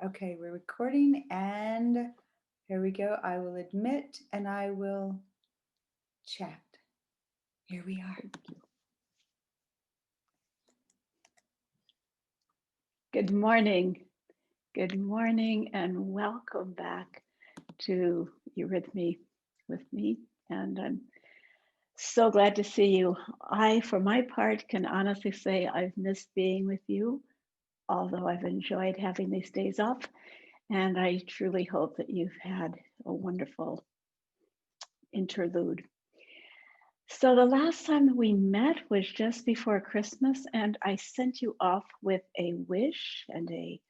Okay, we're recording and here we go. I will admit and I will chat. Here we are. Good morning. Good morning and welcome back to Eurythmy with me. And I'm so glad to see you. I, for my part, can honestly say I've missed being with you, although I've enjoyed having these days off. And I truly hope that you've had a wonderful interlude. So the last time we met was just before Christmas, and I sent you off with a wish and a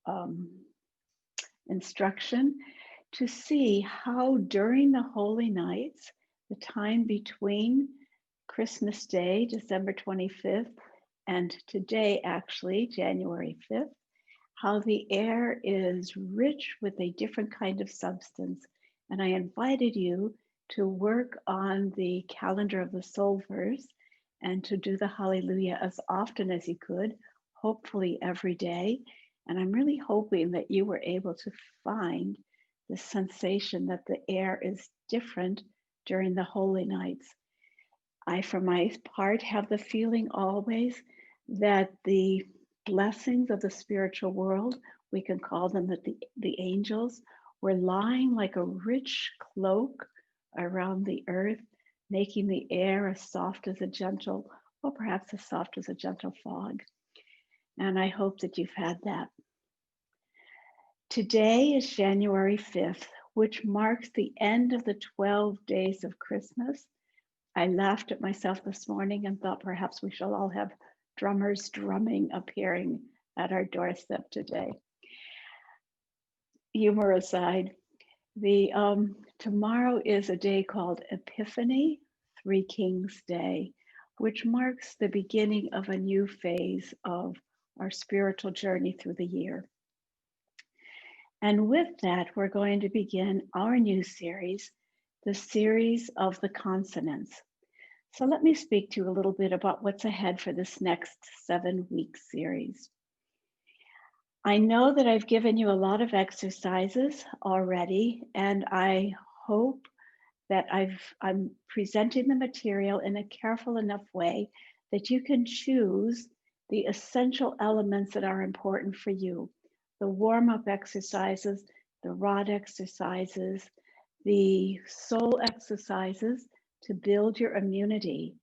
um, instruction to see how during the holy nights, the time between Christmas Day, December 25th, and today, actually, January 5th, how the air is rich with a different kind of substance. And I invited you to work on the calendar of the soul verse and to do the hallelujah as often as you could, hopefully every day. And I'm really hoping that you were able to find the sensation that the air is different during the holy nights. I, for my part, have the feeling always that the blessings of the spiritual world, we can call them that the angels, were lying like a rich cloak around the earth, making the air as soft as a gentle, or perhaps as soft as a gentle fog. And I hope that you've had that. Today is January 5th, which marks the end of the 12 days of Christmas. I laughed at myself this morning and thought perhaps we shall all have drummers drumming appearing at our doorstep today. Humor aside, the tomorrow is a day called Epiphany, Three Kings Day, which marks the beginning of a new phase of our spiritual journey through the year. And with that, we're going to begin our new series, the series of the consonants. So let me speak to you a little bit about what's ahead for this next 7-week series. I know that I've given you a lot of exercises already, and I hope that I'm presenting the material in a careful enough way that you can choose the essential elements that are important for you. The warm-up exercises, the rod exercises, the soul exercises to build your immunity.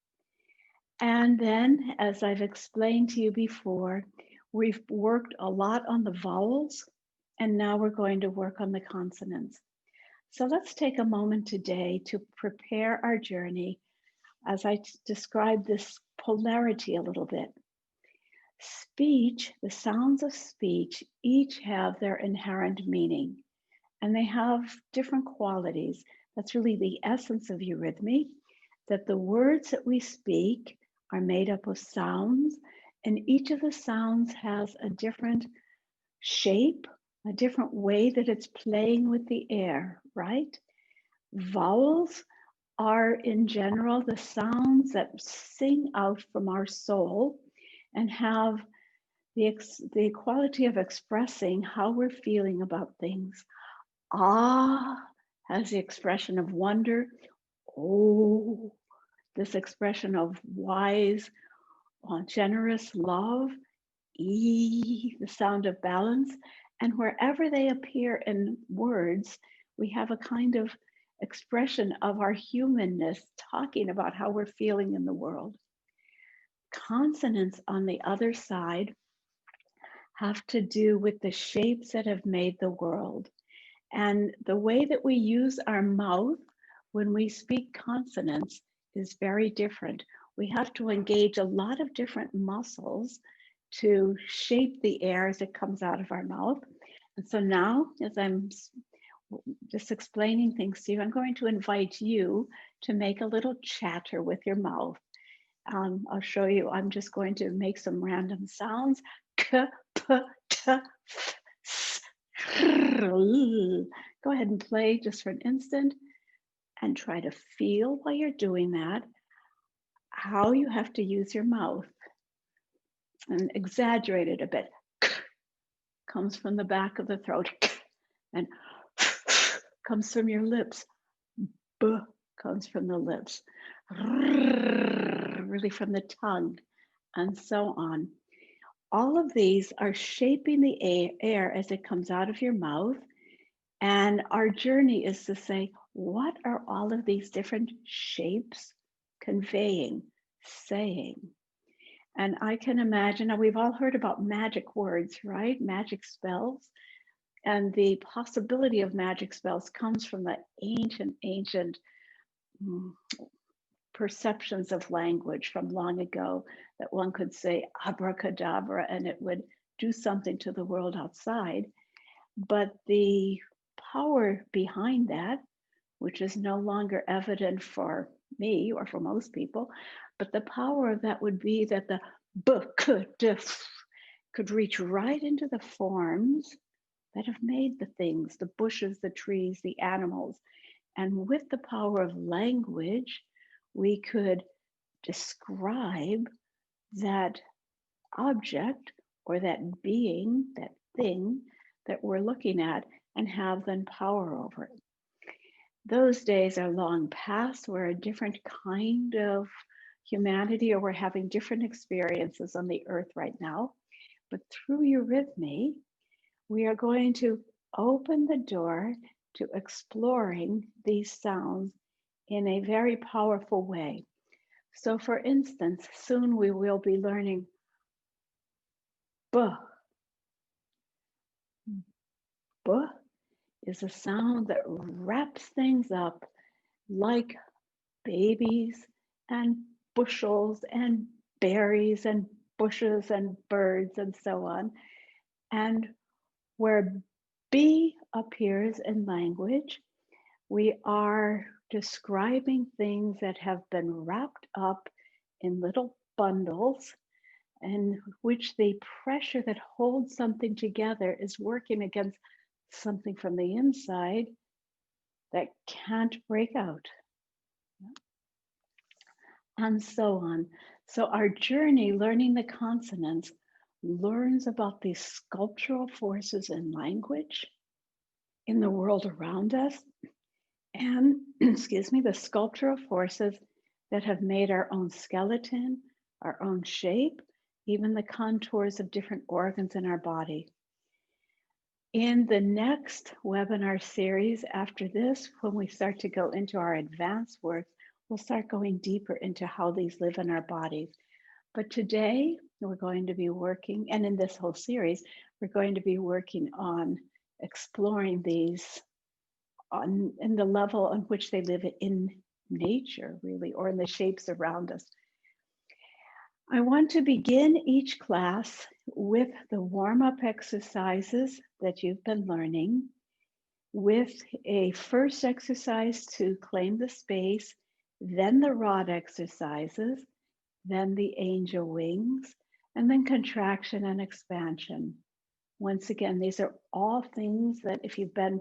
And then, as I've explained to you before, we've worked a lot on the vowels, and now we're going to work on the consonants. So let's take a moment today to prepare our journey as I describe this polarity a little bit. Speech, the sounds of speech, each have their inherent meaning, and they have different qualities. That's really the essence of eurythmy, that the words that we speak are made up of sounds, and each of the sounds has a different shape, a different way that it's playing with the air, right? Vowels are, in general, the sounds that sing out from our soul and have the quality of expressing how we're feeling about things. Ah has the expression of wonder. Oh, this expression of wise, generous love. E, the sound of balance. And wherever they appear in words, we have a kind of expression of our humanness talking about how we're feeling in the world. Consonants, on the other side, have to do with the shapes that have made the world. And the way that we use our mouth when we speak consonants is very different. We have to engage a lot of different muscles to shape the air as it comes out of our mouth. And so now, as I'm just explaining things to you, I'm going to invite you to make a little chatter with your mouth. I'll show you, I'm just going to make some random sounds. K, p, t, f, s, r, l. Go ahead and play just for an instant and try to feel while you're doing that how you have to use your mouth and exaggerate it a bit. comes from the back of the throat, and comes from your lips. B comes from the lips, really from the tongue, and so on. All of these are shaping the air as it comes out of your mouth. And our journey is to say, what are all of these different shapes conveying, saying? And I can imagine, now we've all heard about magic words, right? Magic spells. And the possibility of magic spells comes from the ancient mm, perceptions of language from long ago, that one could say abracadabra and it would do something to the world outside. But the power behind that, which is no longer evident for me or for most people, but the power of that would be that the could reach right into the forms that have made the things, the bushes, the trees, the animals. And with the power of language, we could describe that object or that being, that thing that we're looking at, and have then power over it. Those days are long past. We're a different kind of humanity, or we're having different experiences on the earth right now. But through eurythmy, we are going to open the door to exploring these sounds in a very powerful way. So for instance, soon we will be learning B. B is a sound that wraps things up like babies and bushels and berries and bushes and birds and so on. And where B appears in language, we are describing things that have been wrapped up in little bundles, in which the pressure that holds something together is working against something from the inside that can't break out, and so on. So our journey learning the consonants learns about these sculptural forces in language, in the world around us, and excuse me, the sculptural forces that have made our own skeleton, our own shape, even the contours of different organs in our body. In the next webinar series after this, when we start to go into our advanced work, we'll start going deeper into how these live in our bodies. But today we're going to be working, and in this whole series, we're going to be working on exploring these in the level on which they live in nature, really, or in the shapes around us. I want to begin each class with the warm-up exercises that you've been learning, with a first exercise to claim the space, then the rod exercises, then the angel wings, and then contraction and expansion. Once again, these are all things that if you've been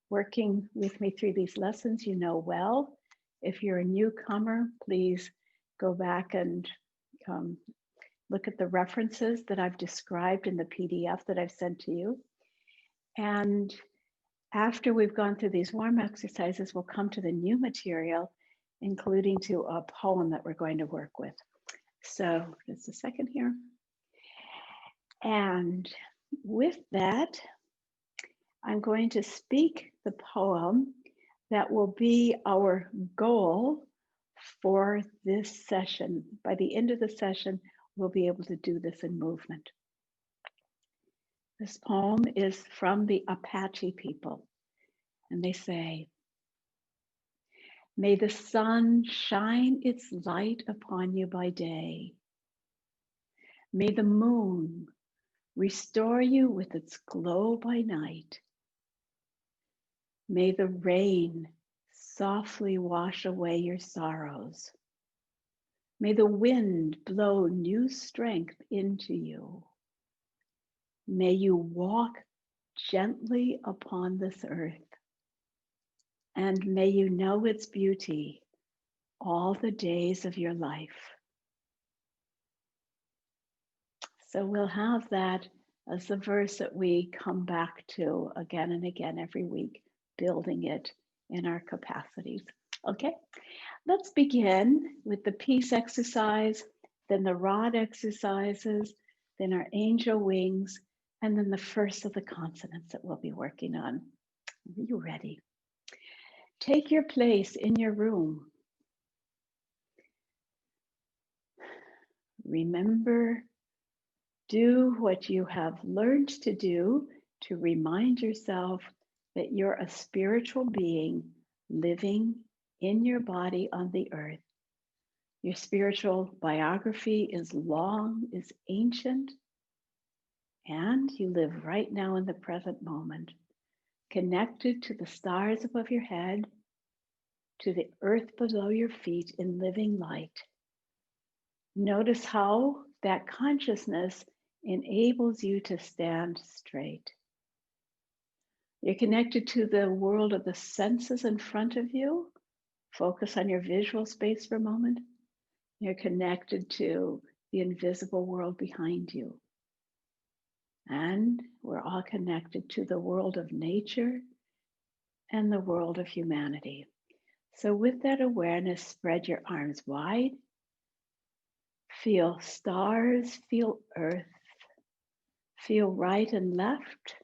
working with me through these lessons, you know well. If you're a newcomer, please go back and look at the references that I've described in the PDF that I've sent to you. And after we've gone through these warm exercises, we'll come to the new material, including to a poem that we're going to work with. So just a second here. And with that, I'm going to speak the poem that will be our goal for this session. By the end of the session, we'll be able to do this in movement. This poem is from the Apache people, and they say, "May the sun shine its light upon you by day. May the moon restore you with its glow by night. May the rain softly wash away your sorrows. May the wind blow new strength into you. May you walk gently upon this earth, and may you know its beauty all the days of your life." So we'll have that as the verse that we come back to again and again every week, building it in our capacities. Okay, let's begin with the peace exercise, then the rod exercises, then our angel wings, and then the first of the consonants that we'll be working on. Are you ready? Take your place in your room. Remember, do what you have learned to do to remind yourself that you're a spiritual being living in your body on the earth. Your spiritual biography is long, is ancient, and you live right now in the present moment, connected to the stars above your head, to the earth below your feet in living light. Notice how that consciousness enables you to stand straight. You're connected to the world of the senses in front of you. Focus on your visual space for a moment. You're connected to the invisible world behind you. And we're all connected to the world of nature and the world of humanity. So with that awareness, spread your arms wide. Feel stars, feel earth, feel right and left,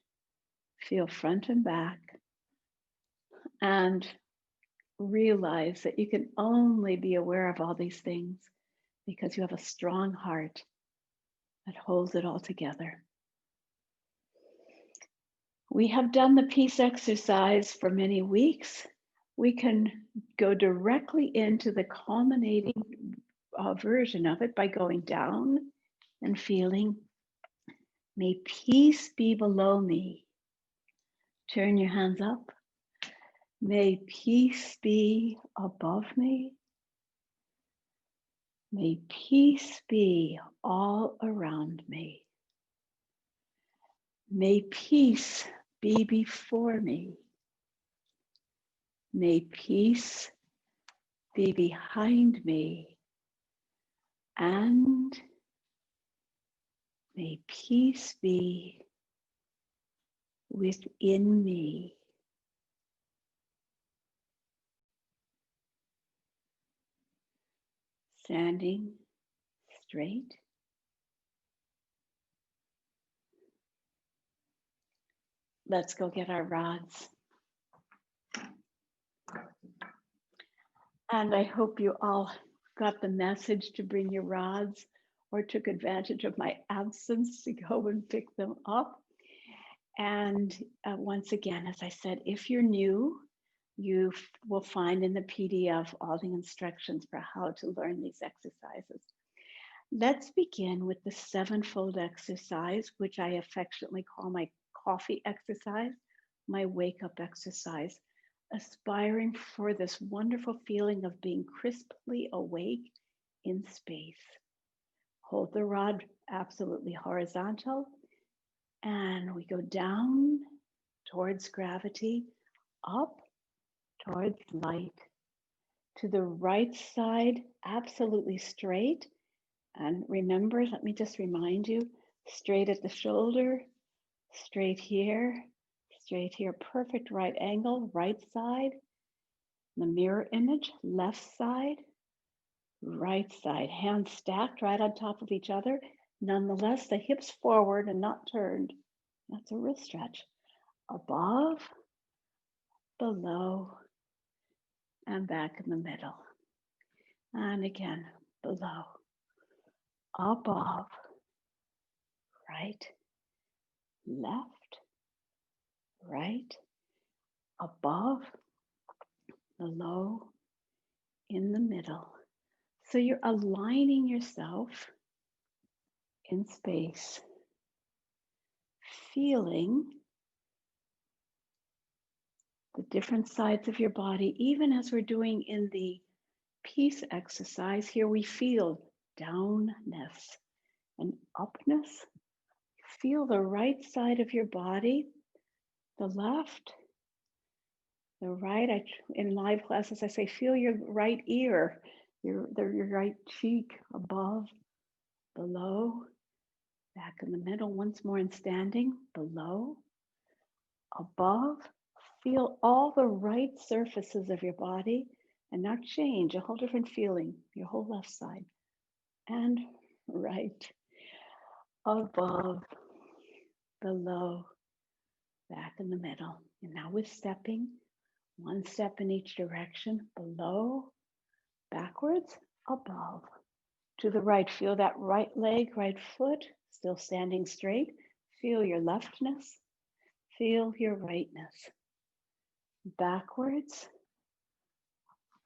feel front and back, and realize that you can only be aware of all these things because you have a strong heart that holds it all together. We have done the peace exercise for many weeks. We can go directly into the culminating version of it by going down and feeling, may peace be below me. Turn your hands up. May peace be above me. May peace be all around me. May peace be before me. May peace be behind me. And may peace be within me. Standing straight. Let's go get our rods. And I hope you all got the message to bring your rods or took advantage of my absence to go and pick them up. And once again, as I said, if you're new, you will find in the PDF all the instructions for how to learn these exercises. Let's begin with the sevenfold exercise, which I affectionately call my coffee exercise, my wake up exercise, aspiring for this wonderful feeling of being crisply awake in space. Hold the rod absolutely horizontal, and we go down towards gravity, up towards light, to the right side, absolutely straight. And remember, let me just remind you, straight at the shoulder, straight here, perfect right angle, right side. The mirror image, left side, right side. Hands stacked right on top of each other. Nonetheless, the hips forward and not turned. That's a wrist stretch. Above, below, and back in the middle. And again, below, above, right, left, right, above, below, in the middle. So you're aligning yourself in space, feeling the different sides of your body, even as we're doing in the peace exercise. Here we feel downness and upness. Feel the right side of your body, the left, the right. In live classes, I say, feel your right ear, your right cheek, above, below, back in the middle, once more in standing, below, above. Feel all the right surfaces of your body and now change a whole different feeling, your whole left side. And right, above, below, back in the middle. And now we're stepping, one step in each direction, below, backwards, above. To the right, feel that right leg, right foot, still standing straight. Feel your leftness, feel your rightness. Backwards,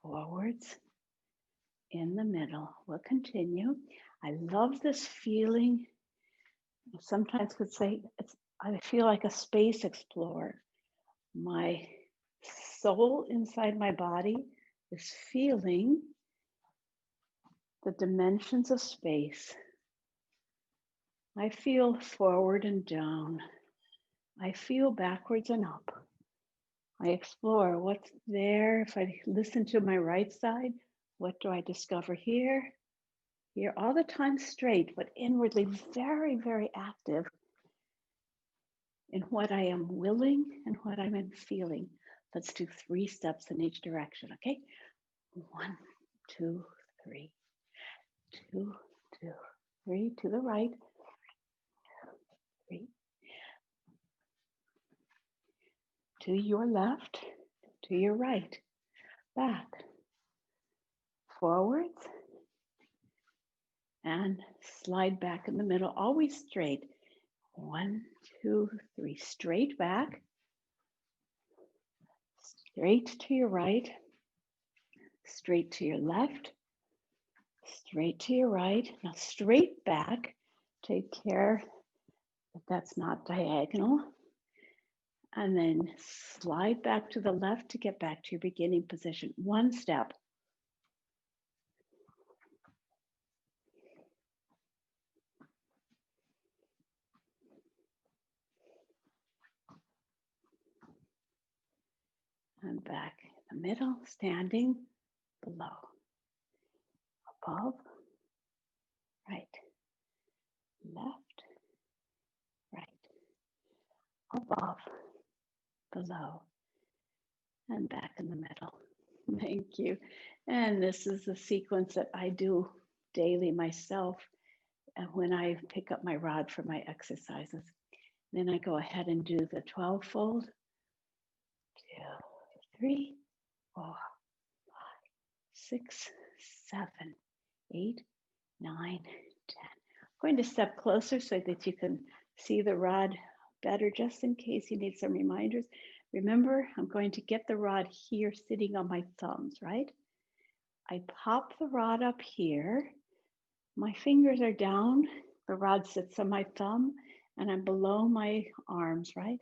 forwards, in the middle. We'll continue. I love this feeling. Sometimes could say I feel like a space explorer. My soul inside my body is feeling the dimensions of space. I feel forward and down. I feel backwards and up. I explore what's there. If I listen to my right side, what do I discover here? Here, all the time straight, but inwardly very, very active in what I am willing and what I'm feeling. Let's do 3 steps in each direction, okay? 1, 2, 3. 2, 2, 3 to the right. 3. To your left, to your right. Back. Forwards. And slide back in the middle, always straight. 1, 2, 3. Straight back. Straight to your right. Straight to your left. Straight to your right. Now straight back. Take care that that's not diagonal. And then slide back to the left to get back to your beginning position. 1 step. And back in the middle, standing, below, above, right, left, right, above, below, and back in the middle. Thank you. And this is the sequence that I do daily myself when I pick up my rod for my exercises. Then I go ahead and do the 12-fold. 2, 3, 4, 5, 6, 7, 8, 9, 10. I'm going to step closer so that you can see the rod better, just in case you need some reminders. Remember, I'm going to get the rod here sitting on my thumbs, right? I pop the rod up here. My fingers are down. The rod sits on my thumb and I'm below my arms, right?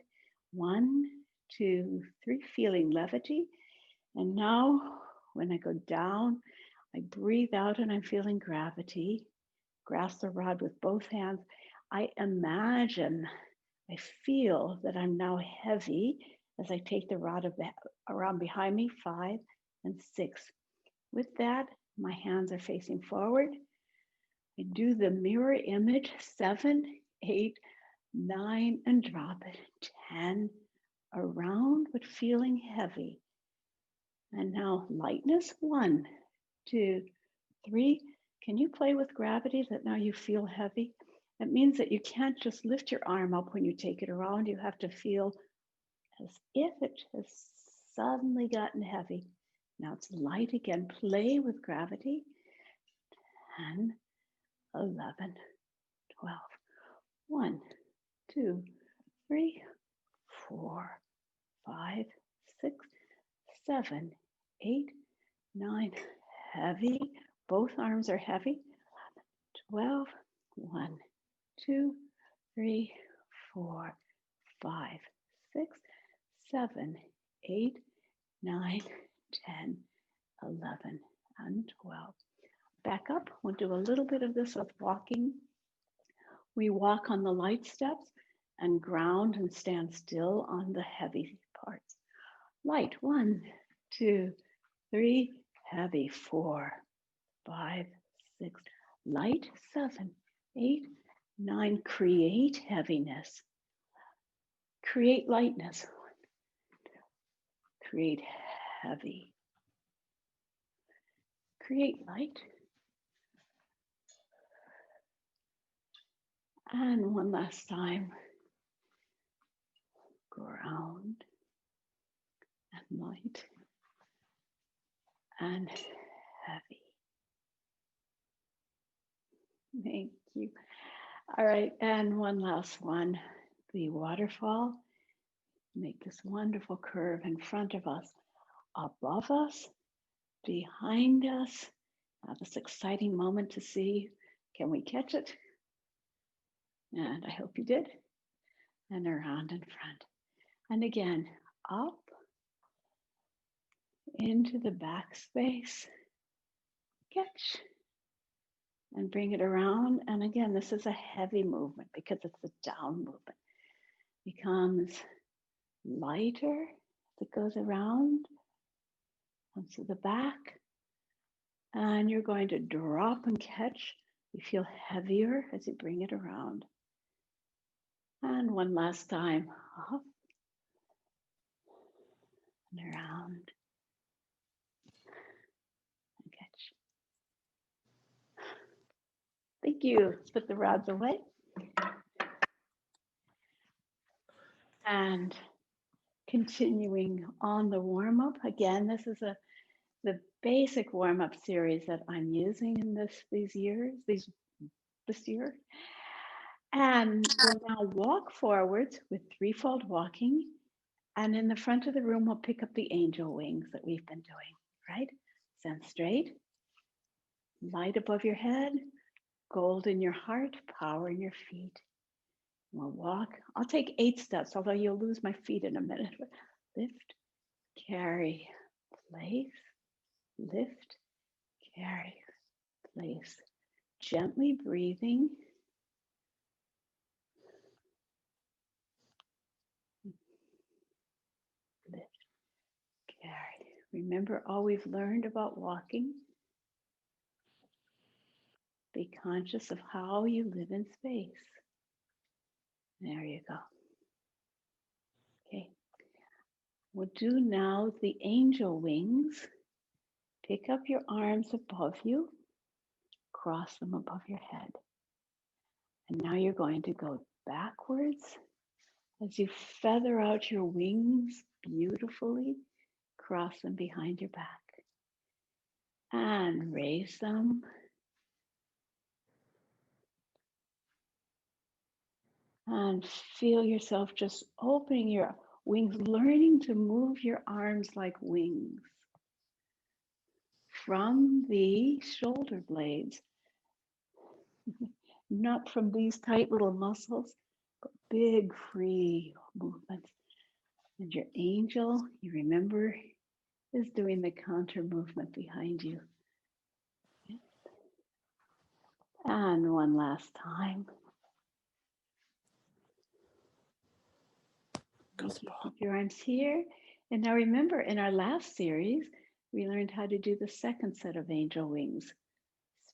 1, 2, 3, feeling levity. And now when I go down, I breathe out and I'm feeling gravity. Grasp the rod with both hands. I imagine, I feel that I'm now heavy as I take the rod around behind me, 5 and 6. With that, my hands are facing forward. I do the mirror image, 7, 8, 9, and drop it, 10, around, but feeling heavy. And now lightness, 1, 2, 3. Can you play with gravity that now you feel heavy? That means that you can't just lift your arm up when you take it around. You have to feel as if it has suddenly gotten heavy. Now it's light again. Play with gravity. 10, 11, 12. 1, 2, 3, 4, 5, 6, 7, 8, 9. Heavy. Both arms are heavy. 11, 12. 1, 2, 3, 4, 5, 6, 7, 8, 9, 10, 11, and 12. Back up. We'll do a little bit of this with walking. We walk on the light steps and ground and stand still on the heavy parts. Light, 1, 2, 3, heavy, 4, 5, 6, light, 7, 8, 9, create heaviness. Create lightness. Create heavy. Create light. And one last time. Ground and light and heavy. Thank you. All right, and one last one. The waterfall. Make this wonderful curve in front of us, above us, behind us. Now this exciting moment to see, can we catch it? And I hope you did. And around in front. And again, up into the backspace, catch, and bring it around. And again, this is a heavy movement because it's a down movement. Becomes lighter as it goes around onto the back. And you're going to drop and catch. You feel heavier as you bring it around. And one last time, up and around and catch. Thank you. Let's put the rods away. And continuing on the warm-up, again, this is the basic warm-up series that I'm using in this year. And we'll now walk forwards with threefold walking. And in the front of the room, we'll pick up the angel wings that we've been doing, right? Stand straight, light above your head, gold in your heart, power in your feet. We'll walk. I'll take 8 steps, although you'll lose my feet in a minute. Lift, carry, place, lift, carry, place. Gently breathing. Lift, carry. Remember all we've learned about walking? Be conscious of how you live in space. There you go. Okay. We'll do now the angel wings. Pick up your arms above you, cross them above your head. And now you're going to go backwards as you feather out your wings beautifully, cross them behind your back. And raise them. And feel yourself just opening your wings, learning to move your arms like wings from the shoulder blades, not from these tight little muscles, but big free movements. And your angel, you remember, is doing the counter movement behind you. And one last time. Keep your arms here. And now remember, in our last series, we learned how to do the second set of angel wings.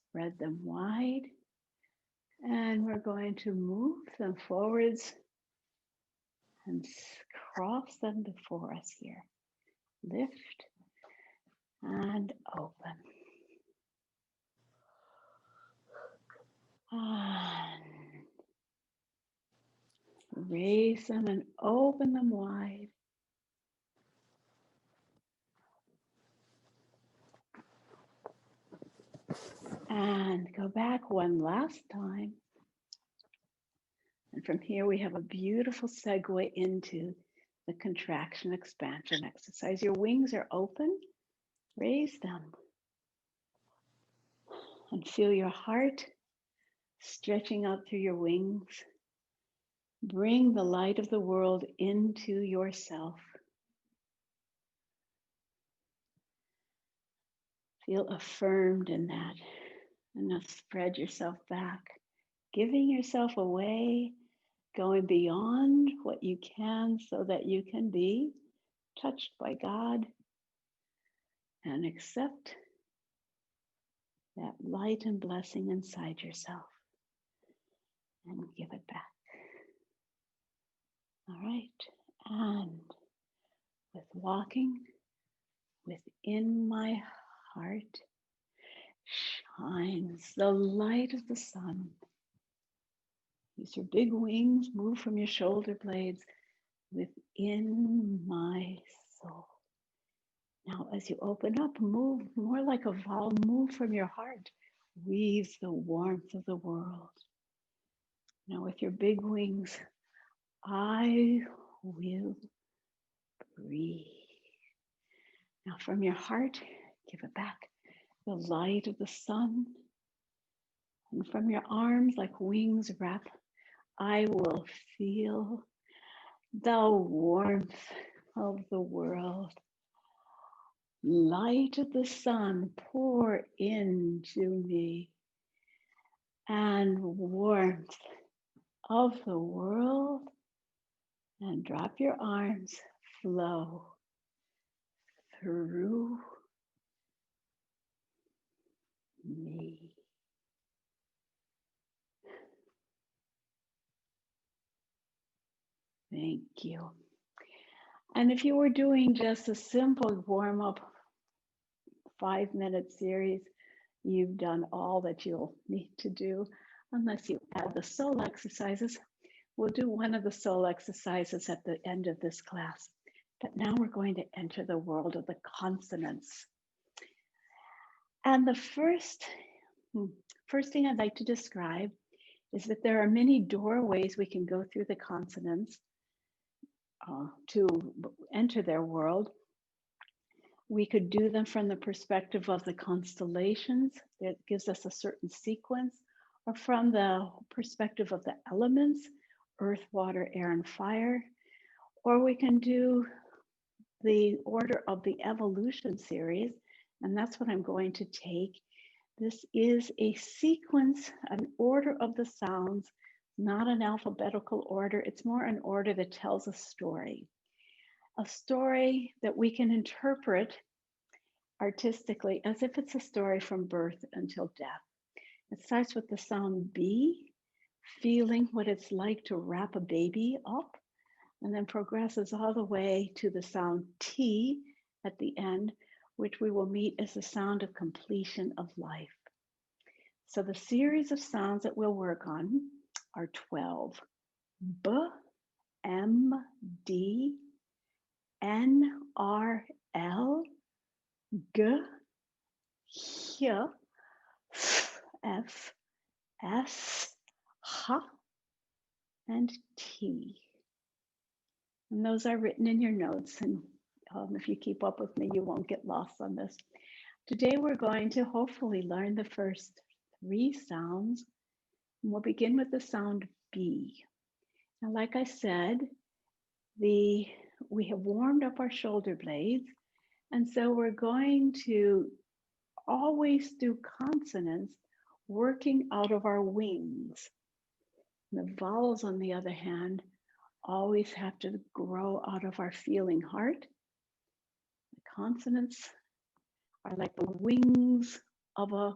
Spread them wide. And we're going to move them forwards and cross them before us here. Lift and open. And raise them and open them wide. And go back one last time. And from here, we have a beautiful segue into the contraction expansion exercise. Your wings are open. Raise them. And feel your heart stretching out through your wings. Bring the light of the world into yourself. Feel affirmed in that. And now spread yourself back, giving yourself away, going beyond what you can so that you can be touched by God and accept that light and blessing inside yourself. and give it back. All right. And with walking within my heart shines the light of the sun. Use your big wings, move from your shoulder blades within my soul. Now, as you open up, move more like a vowel, move from your heart. Weave the warmth of the world. Now, with your big wings, I will breathe. Now, from your heart, give it back the light of the sun. And from your arms, like wings wrap, I will feel the warmth of the world. Light of the sun pour into me, and warmth of the world, and drop your arms, flow through me. Thank you. And if you were doing just a simple warm-up 5-minute series, you've done all that you'll need to do, unless you add the soul exercises. We'll do one of the soul exercises at the end of this class. But now we're going to enter the world of the consonants. And the first thing I'd like to describe is that there are many doorways we can go through the consonants to enter their world. We could do them from the perspective of the constellations. That gives us a certain sequence, or from the perspective of the elements, earth, water, air, and fire. Or we can do the order of the evolution series, and that's what I'm going to take. This is a sequence, an order of the sounds, not an alphabetical order. It's more an order that tells a story that we can interpret artistically as if it's a story from birth until death. It starts with the sound B, feeling what it's like to wrap a baby up, and then progresses all the way to the sound T at the end, which we will meet as the sound of completion of life. So the series of sounds that we'll work on are 12. B, M, D, N, R, L, G, H, F, S, H, and T. And those are written in your notes. And if you keep up with me, you won't get lost on this. Today, we're going to hopefully learn the first 3 sounds. And we'll begin with the sound B. Now, like I said, we have warmed up our shoulder blades. And so we're going to always do consonants working out of our wings. The vowels, on the other hand, always have to grow out of our feeling heart. The consonants are like the wings of a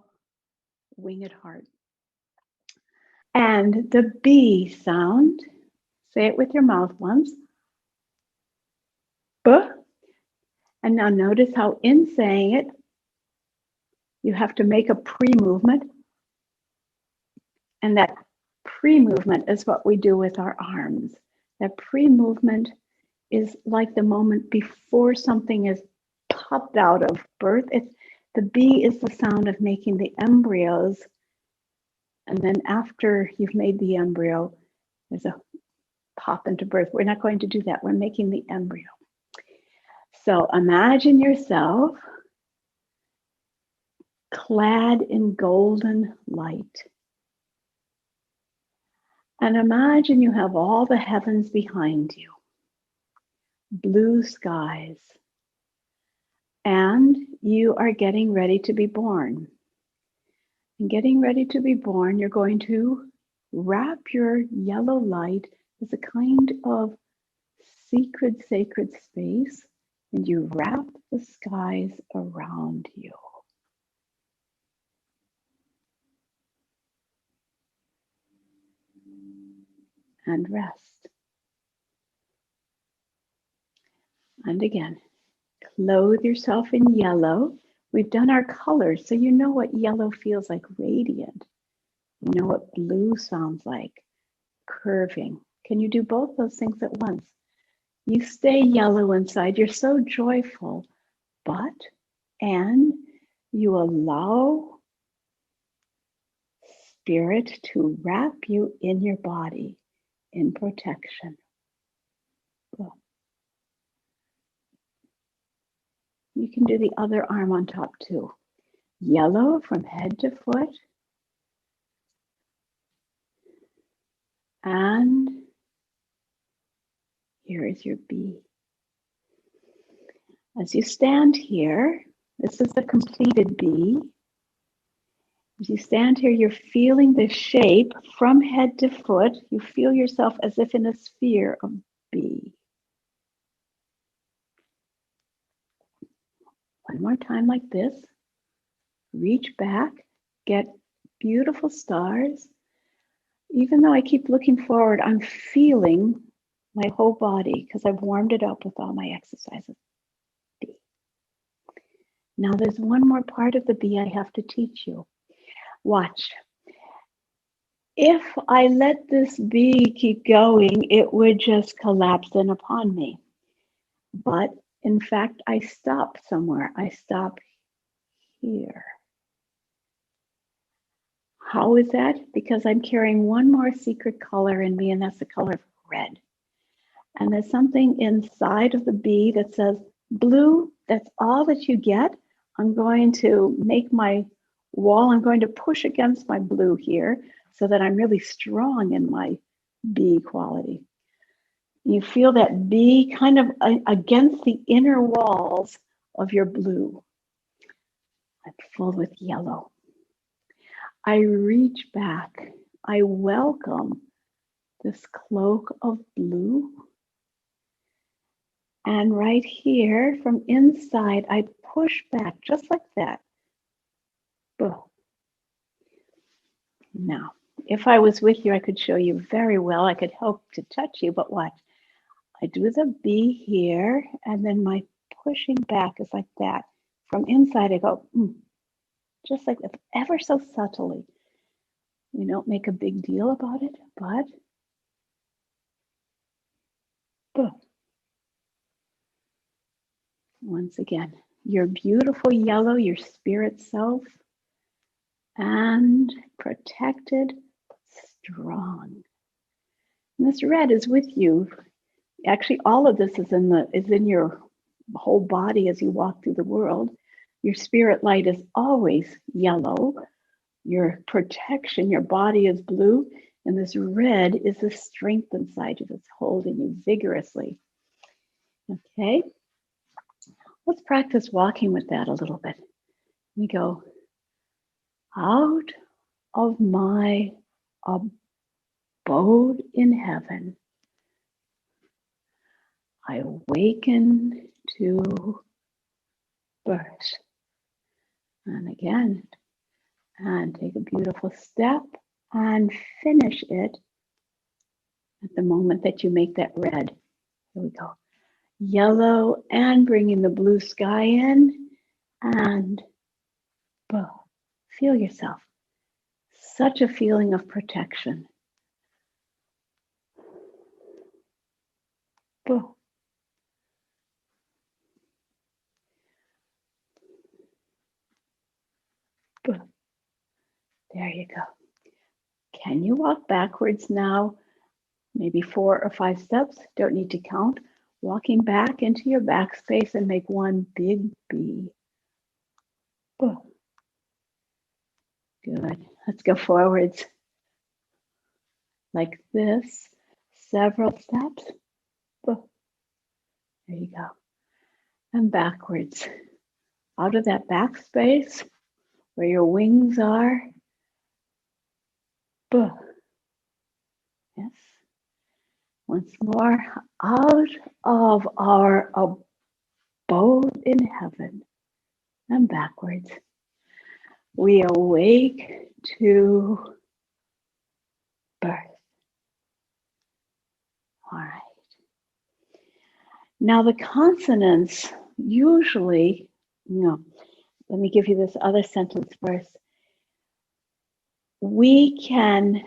winged heart. And the B sound, say it with your mouth once. B. And now notice how in saying it, you have to make a pre-movement. And that pre-movement is what we do with our arms. That pre-movement is like the moment before something is popped out of birth. The B is the sound of making the embryos. And then after you've made the embryo, there's a pop into birth. We're not going to do that. We're making the embryo. So imagine yourself clad in golden light. And imagine you have all the heavens behind you, blue skies, and you are getting ready to be born. And getting ready to be born, you're going to wrap your yellow light as a kind of secret, sacred space, and you wrap the skies around you. and rest. And again, clothe yourself in yellow. We've done our colors, so you know what yellow feels like, radiant. You know what blue sounds like, curving. Can you do both those things at once? You stay yellow inside. You're so joyful, and you allow spirit to wrap you in your body in protection. You can do the other arm on top too. Yellow from head to foot. And here is your bee. As you stand here, this is the completed bee. As you stand here, you're feeling the shape from head to foot. You feel yourself as if in a sphere of bee. One more time like this. Reach back, get beautiful stars. Even though I keep looking forward, I'm feeling my whole body because I've warmed it up with all my exercises. Bee. Now there's one more part of the bee I have to teach you. Watch. If I let this bee keep going, it would just collapse in upon me. But in fact, I stop somewhere. I stop here. How is that? Because I'm carrying one more secret color in me, and that's the color of red. And there's something inside of the bee that says, blue, that's all that you get. I'm going to make my wall, I'm going to push against my blue here so that I'm really strong in my bee quality. You feel that bee kind of against the inner walls of your blue. I'm full with yellow. I reach back. I welcome this cloak of blue. And right here, from inside, I push back just like that. Boom. Now, if I was with you, I could show you very well. I could help to touch you, but watch. I do the bee here, and then my pushing back is like that. From inside, I go, just like that, ever so subtly. We don't make a big deal about it, but boom. Once again, your beautiful yellow, your spirit self, and protected, strong. And this red is with you. Actually, all of this is in your whole body as you walk through the world. Your spirit light is always yellow. Your protection, your body is blue, and this red is the strength inside you that's holding you vigorously. Okay, let's practice walking with that a little bit. We go out of my abode in heaven. I awaken to birth. And again, and take a beautiful step and finish it at the moment that you make that red. Here we go. Yellow and bringing the blue sky in, and boom, feel yourself. Such a feeling of protection. Boom. Boom. There you go. Can you walk backwards now? Maybe 4 or 5 steps, don't need to count. Walking back into your backspace and make one big B. Boom. Good. Let's go forwards like this. Several steps. Boom. There you go. And backwards. Out of that backspace where your wings are. Boom. Yes. Once more, out of our abode in heaven and backwards. We awake to birth. All right. Now the consonants usually, no, let me give you this other sentence first. We can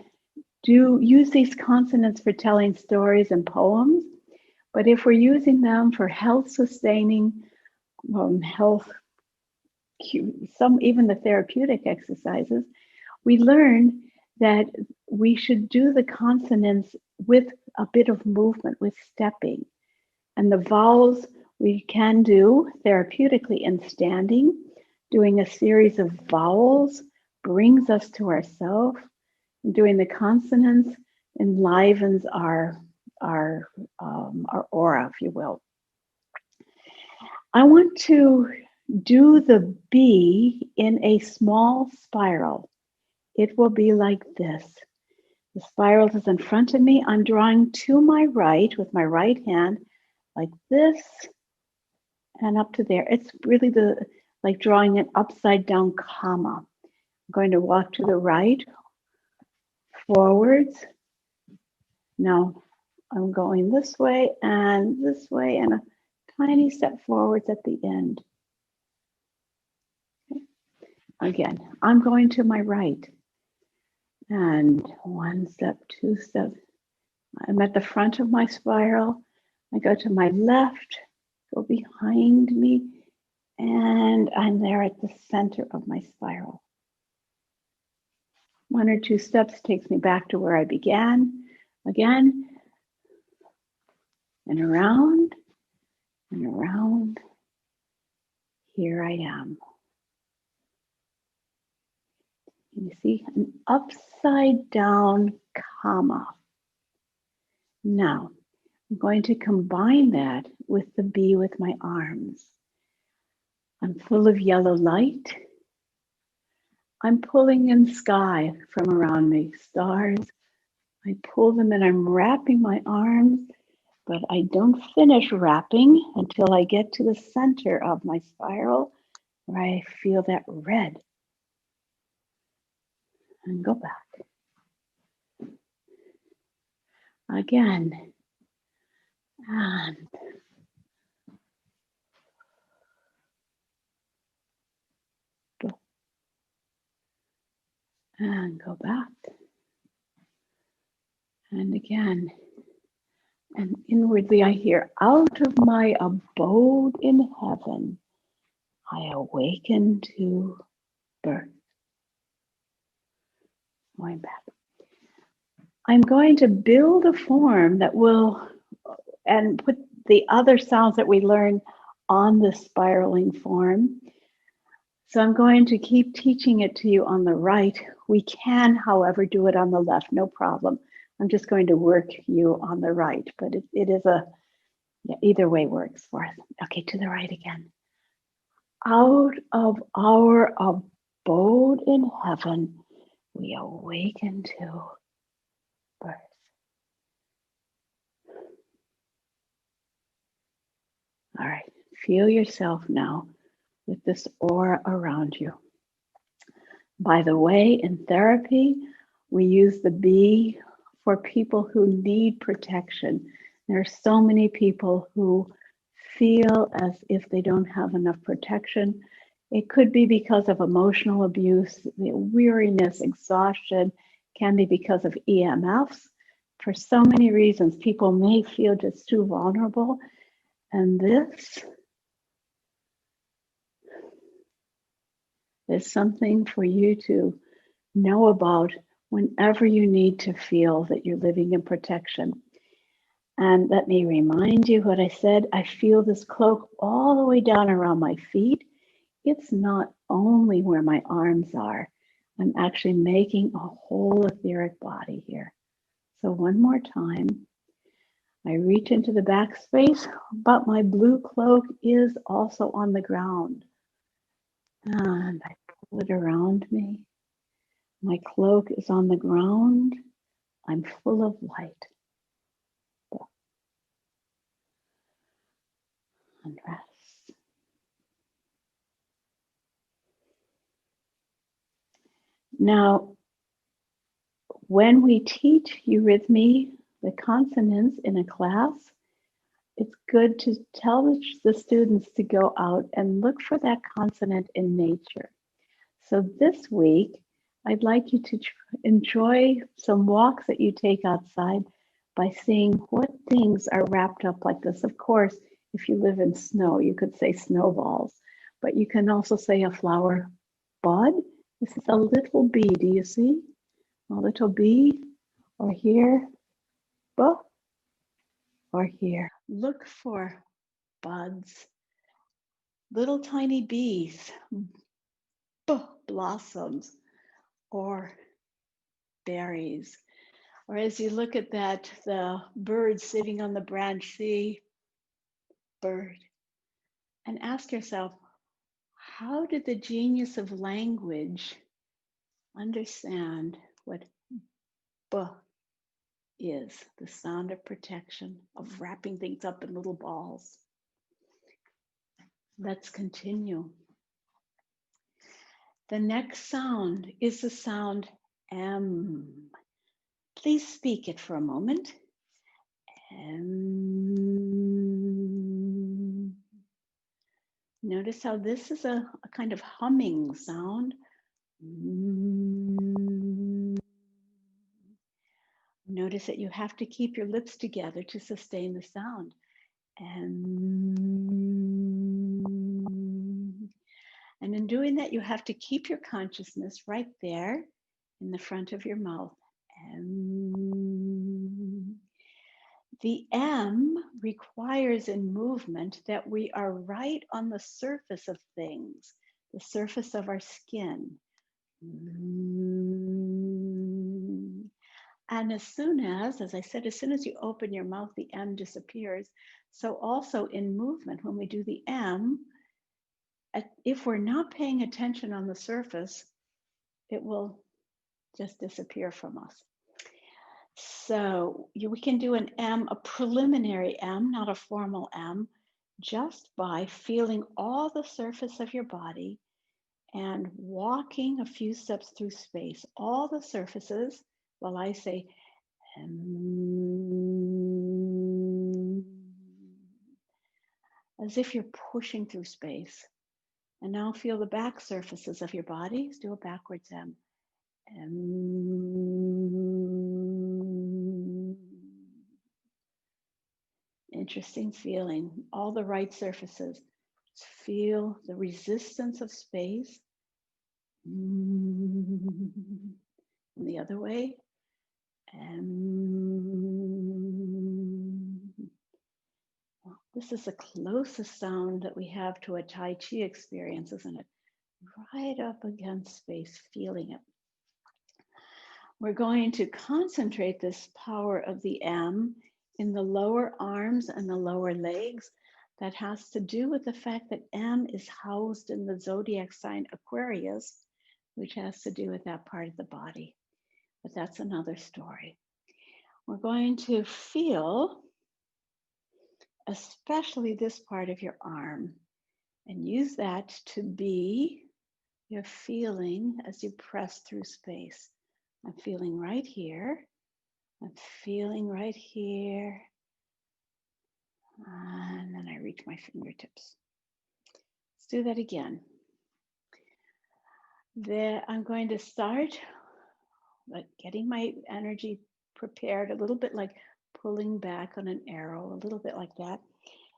use these consonants for telling stories and poems, but if we're using them for health sustaining, health, some even the therapeutic exercises, we learn that we should do the consonants with a bit of movement, with stepping. And the vowels we can do therapeutically in standing. Doing a series of vowels brings us to ourself. Doing the consonants enlivens our aura, if you will. I want to do the B in a small spiral. It will be like this. The spiral is in front of me. I'm drawing to my right with my right hand, like this, and up to there. It's really like drawing an upside down comma. I'm going to walk to the right, forwards. Now I'm going this way, and a tiny step forwards at the end. Again, I'm going to my right. And one step, two steps. I'm at the front of my spiral. I go to my left, go behind me, and I'm there at the center of my spiral. One or two steps takes me back to where I began. Again, and around, and around. Here I am. You see, an upside down comma. Now, I'm going to combine that with the B with my arms. I'm full of yellow light. I'm pulling in sky from around me, stars. I pull them and I'm wrapping my arms, but I don't finish wrapping until I get to the center of my spiral where I feel that red. And go back. Again. And go. And go back. And again. And inwardly I hear, out of my abode in heaven, I awaken to birth. Going back. I'm going to build a form that will, and put the other sounds that we learn on the spiraling form. So I'm going to keep teaching it to you on the right. We can, however, do it on the left, no problem. I'm just going to work you on the right, but it is either way works for us. Okay, to the right again. Out of our abode in heaven, we awaken to birth. All right, feel yourself now with this aura around you. By the way, in therapy, we use the B for people who need protection. There are so many people who feel as if they don't have enough protection. It could be because of emotional abuse, weariness, exhaustion, can be because of EMFs. For so many reasons, people may feel just too vulnerable. And this is something for you to know about whenever you need to feel that you're living in protection. And let me remind you what I said. I feel this cloak all the way down around my feet. It's not only where my arms are. I'm actually making a whole etheric body here. So one more time. I reach into the back space, but my blue cloak is also on the ground. And I pull it around me. My cloak is on the ground. I'm full of light. And rest. Now, when we teach eurythmy, the consonants in a class, it's good to tell the students to go out and look for that consonant in nature. So this week, I'd like you to enjoy some walks that you take outside by seeing what things are wrapped up like this. Of course, if you live in snow, you could say snowballs, but you can also say a flower bud. This is a little bee. Do you see? A little bee, or here, or here. Look for buds, little tiny bees, blossoms, or berries. Or as you look at that, the bird sitting on the branch, see bird, and ask yourself, how did the genius of language understand what b is, the sound of protection, of wrapping things up in little balls? Let's continue. The next sound is the sound M. Please speak it for a moment. M. Notice how this is a kind of humming sound. Notice that you have to keep your lips together to sustain the sound. And in doing that, you have to keep your consciousness right there in the front of your mouth. The M requires in movement that we are right on the surface of things, the surface of our skin. And as soon as I said, as soon as you open your mouth, the M disappears. So also in movement, when we do the M, if we're not paying attention on the surface, it will just disappear from us. So we can do an M, a preliminary M, not a formal M, just by feeling all the surface of your body and walking a few steps through space, all the surfaces, while I say, as if you're pushing through space. And now feel the back surfaces of your body. Let's do a backwards M. Interesting feeling. All the right surfaces. Just feel the resistance of space. And the other way. This is the closest sound that we have to a Tai Chi experience, isn't it? Right up against space, feeling it. We're going to concentrate this power of the M in the lower arms and the lower legs. That has to do with the fact that M is housed in the zodiac sign Aquarius, which has to do with that part of the body. But that's another story. We're going to feel especially this part of your arm and use that to be your feeling as you press through space. I'm feeling right here. I'm feeling right here. And then I reach my fingertips. Let's do that again. I'm going to start getting my energy prepared, a little bit like pulling back on an arrow, a little bit like that.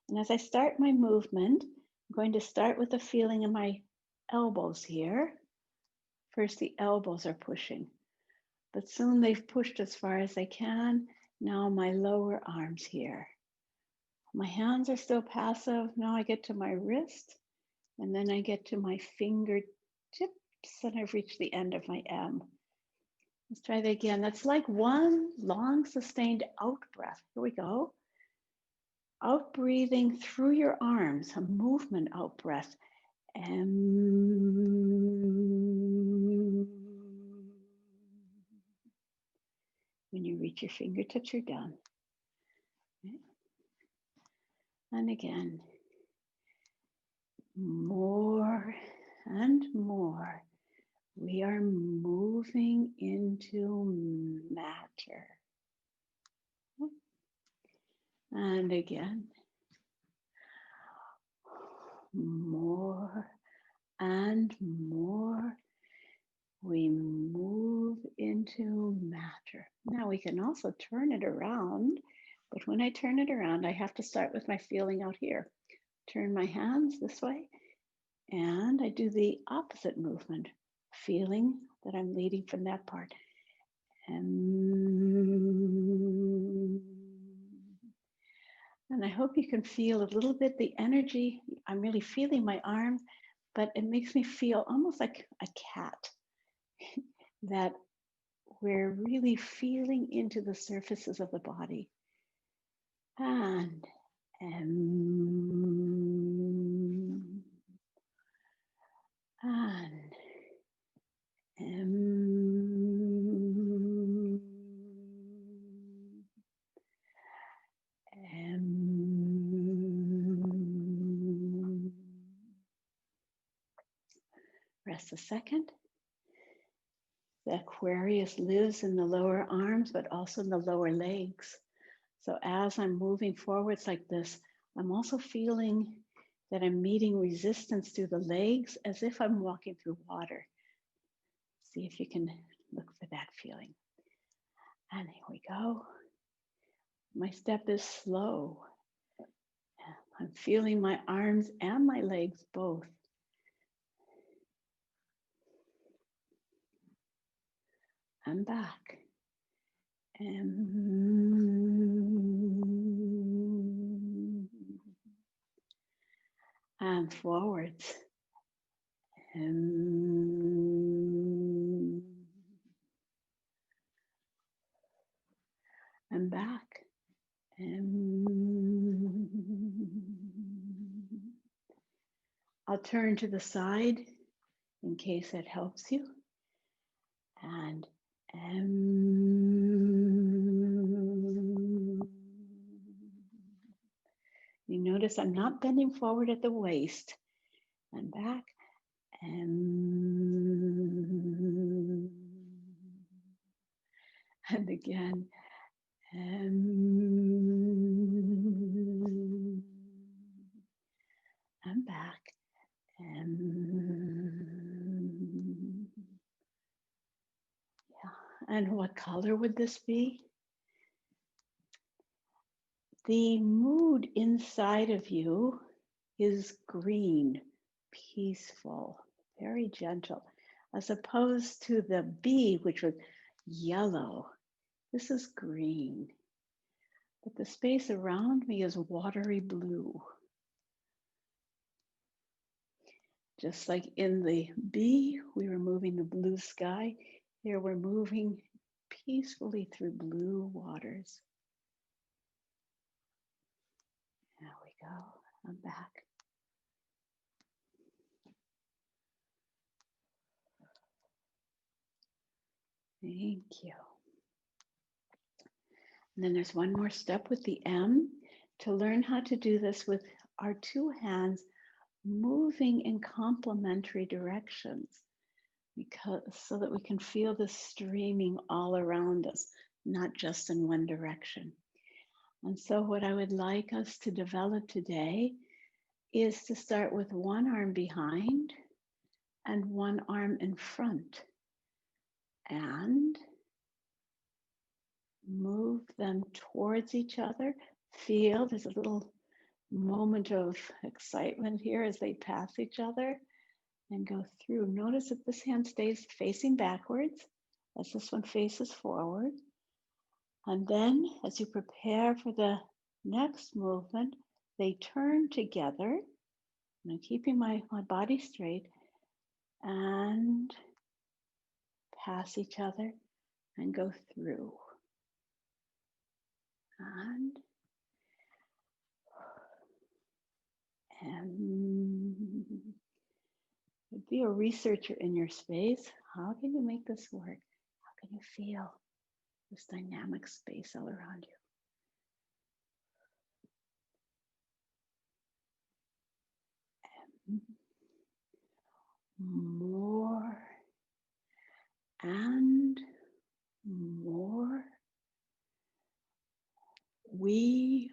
And as I start my movement, I'm going to start with the feeling in my elbows here. First, the elbows are pushing, but soon they've pushed as far as they can. Now my lower arms here. My hands are still passive. Now I get to my wrist, and then I get to my fingertips, and I've reached the end of my M. Let's try that again. That's like one long sustained out breath. Here we go. Out breathing through your arms, a movement out breath. When you reach your fingertips, you're done. And again, more and more, we are moving into matter. And again. More and more we move into matter. Now we can also turn it around, but when I turn it around, I have to start with my feeling out here. Turn my hands this way, and I do the opposite movement, feeling that I'm leading from that part. And I hope you can feel a little bit the energy. I'm really feeling my arms, but it makes me feel almost like a cat, that we're really feeling into the surfaces of the body. And and and rest a second. The Aquarius lives in the lower arms, but also in the lower legs. So as I'm moving forwards like this, I'm also feeling that I'm meeting resistance through the legs as if I'm walking through water. See if you can look for that feeling. And here we go. My step is slow. I'm feeling my arms and my legs both. And back. And forwards. And back. I'll turn to the side in case that helps you. And you notice I'm not bending forward at the waist. And back. And again. And back. And what color would this be? The mood inside of you is green, peaceful, very gentle, as opposed to the bee, which was yellow. This is green. But the space around me is watery blue. Just like in the bee, we were moving the blue sky. Here we're moving peacefully through blue waters. There we go. I'm back. Thank you. And then there's one more step with the M to learn how to do this with our two hands moving in complementary directions, because so that we can feel the streaming all around us, not just in one direction. And so what I would like us to develop today is to start with one arm behind and one arm in front, and move them towards each other. Feel there's a little moment of excitement here as they pass each other and go through. Notice that this hand stays facing backwards as this one faces forward. And then as you prepare for the next movement, they turn together. And I'm keeping my body straight and pass each other and go through. And be a researcher in your space. How can you make this work? How can you feel this dynamic space all around you? More and more we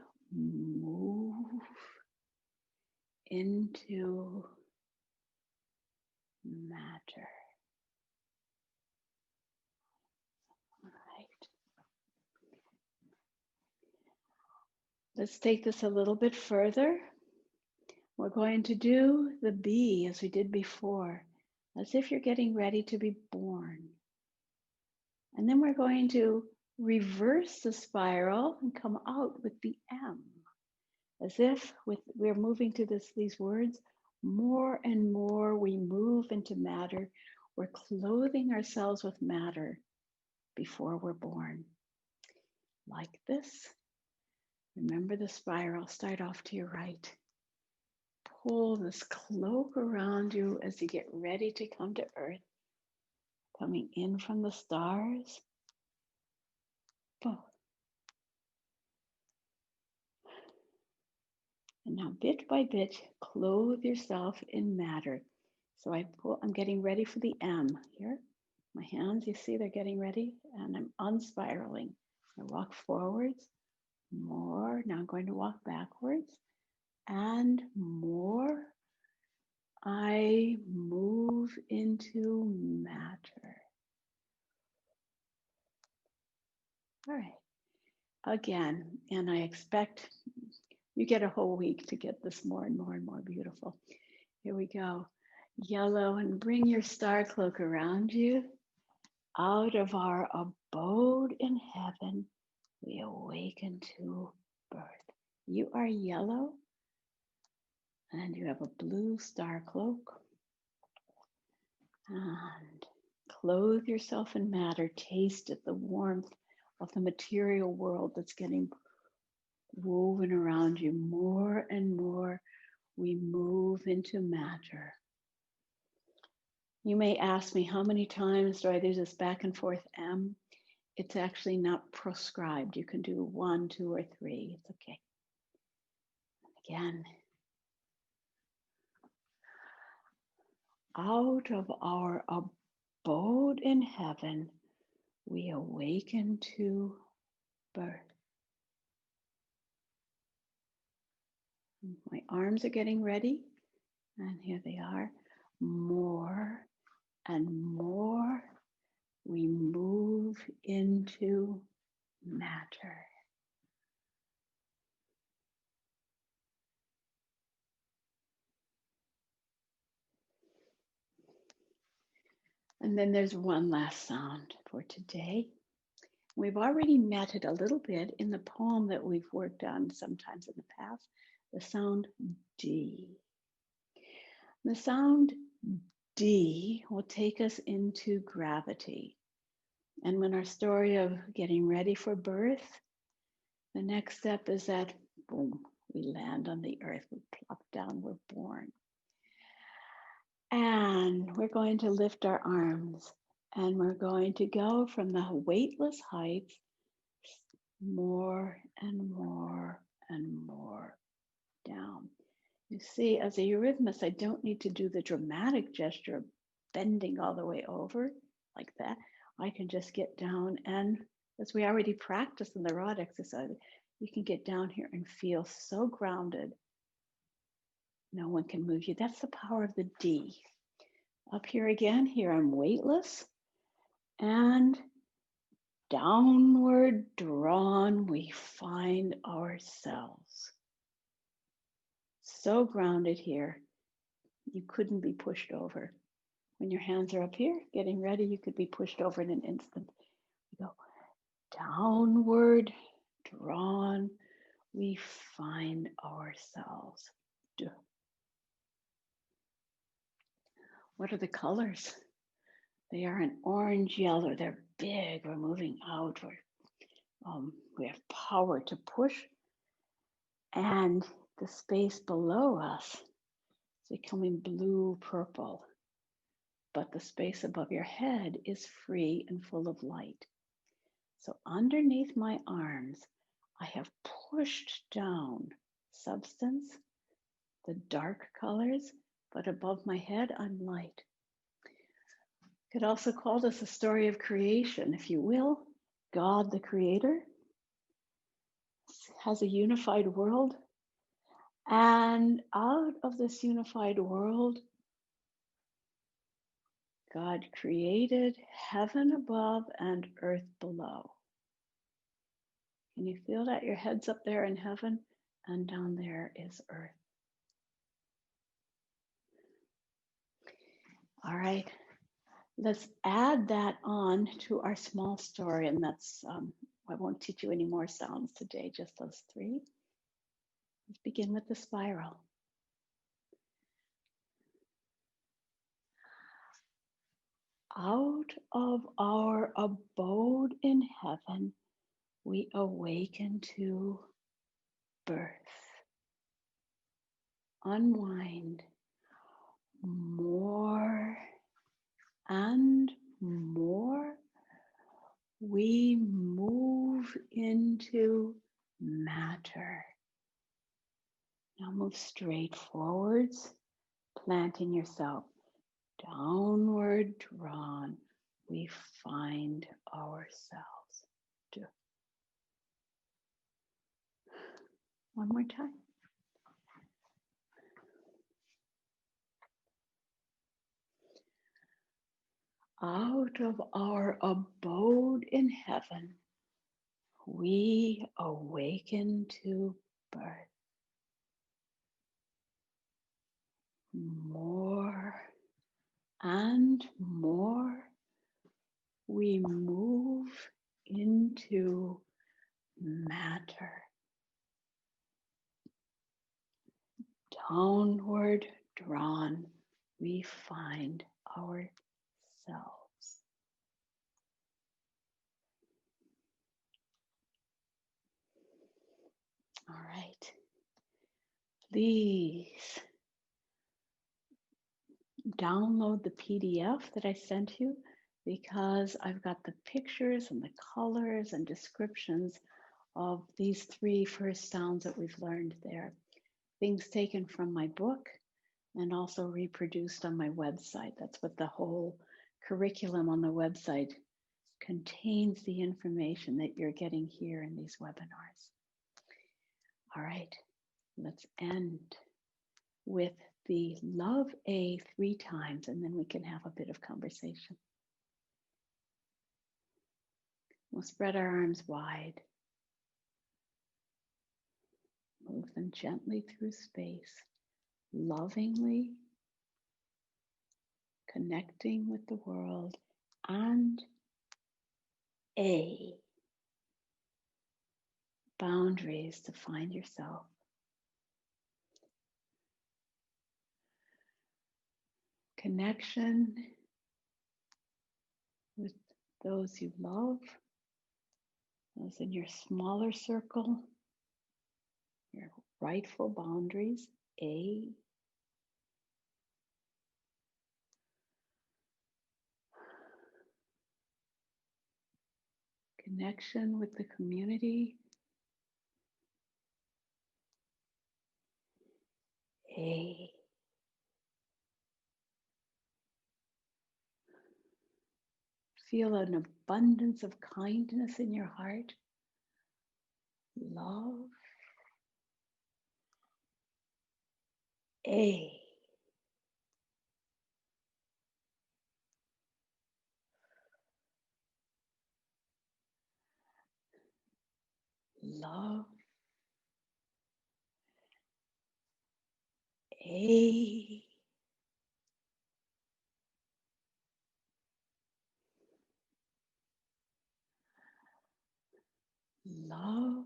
into matter. All right. Let's take this a little bit further. We're going to do the B as we did before, as if you're getting ready to be born. And then we're going to reverse the spiral and come out with the M, as if we're moving to these words, more and more we move into matter. We're clothing ourselves with matter before we're born. Like this. Remember the spiral, start off to your right. Pull this cloak around you as you get ready to come to earth, coming in from the stars. Boom. And now bit by bit, clothe yourself in matter. So I'm getting ready for the M here. My hands, you see, they're getting ready, and I'm unspiraling. I walk forwards, more. Now I'm going to walk backwards, and more. I move into matter. All right. Again, and I expect you get a whole week to get this more and more and more beautiful. Here we go. Yellow, and bring your star cloak around you. Out of our abode in heaven, we awaken to birth. You are yellow, and you have a blue star cloak. And clothe yourself in matter. Taste it, the warmth of the material world that's getting woven around you. More and more we move into matter. You may ask me, how many times do I do this back and forth M? It's actually not prescribed. You can do 1, 2, or 3. It's okay. Again, out of our abode in heaven, we awaken to birth. My arms are getting ready, and here they are. More and more we move into matter. And then there's one last sound for today. We've already met it a little bit in the poem that we've worked on sometimes in the past, the sound D. The sound D will take us into gravity. And when our story of getting ready for birth, the next step is that, boom, we land on the earth, we plop down, we're born. And we're going to lift our arms, and we're going to go from the weightless heights more and more and more down. You see, as a eurythmist, I don't need to do the dramatic gesture of bending all the way over like that. I can just get down, and as we already practiced in the rod exercise, you can get down here and feel so grounded. No one can move you. That's the power of the D. Up here again, here I'm weightless, and downward drawn, we find ourselves. So grounded here, you couldn't be pushed over. When your hands are up here, getting ready, you could be pushed over in an instant. You go downward drawn, we find ourselves. What are the colors? They are an orange yellow. They're big. We're moving out. We have power to push. And the space below us is becoming blue purple. But the space above your head is free and full of light. So underneath my arms, I have pushed down substance, the dark colors, but above my head, I'm light. Could also call this a story of creation, if you will. God, the creator, has a unified world, And out of this unified world, God created heaven above and earth below. Can you feel that? Your head's up there in heaven, and down there is earth. All right, let's add that on to our small story. And that's, I won't teach you any more sounds today, just those three. Let's begin with the spiral. Out of our abode in heaven, we awaken to birth. Unwind more and more. We move into matter. Now move straight forwards, planting yourself. Downward drawn, we find ourselves. One more time. Out of our abode in heaven, we awaken to birth. More and more, we move into matter. Downward drawn, we find ourselves. All right. Please download the PDF that I sent you, because I've got the pictures and the colors and descriptions of these three first sounds that we've learned there. Things taken from my book and also reproduced on my website. That's what the whole curriculum on the website contains, the information that you're getting here in these webinars. All right, let's end with the love A 3 times, and then we can have a bit of conversation. We'll spread our arms wide. Move them gently through space, lovingly connecting with the world. And A, boundaries to find yourself. Connection with those you love, those in your smaller circle, your rightful boundaries. A, connection with the community. A, feel an abundance of kindness in your heart. Love. A, love. A, love.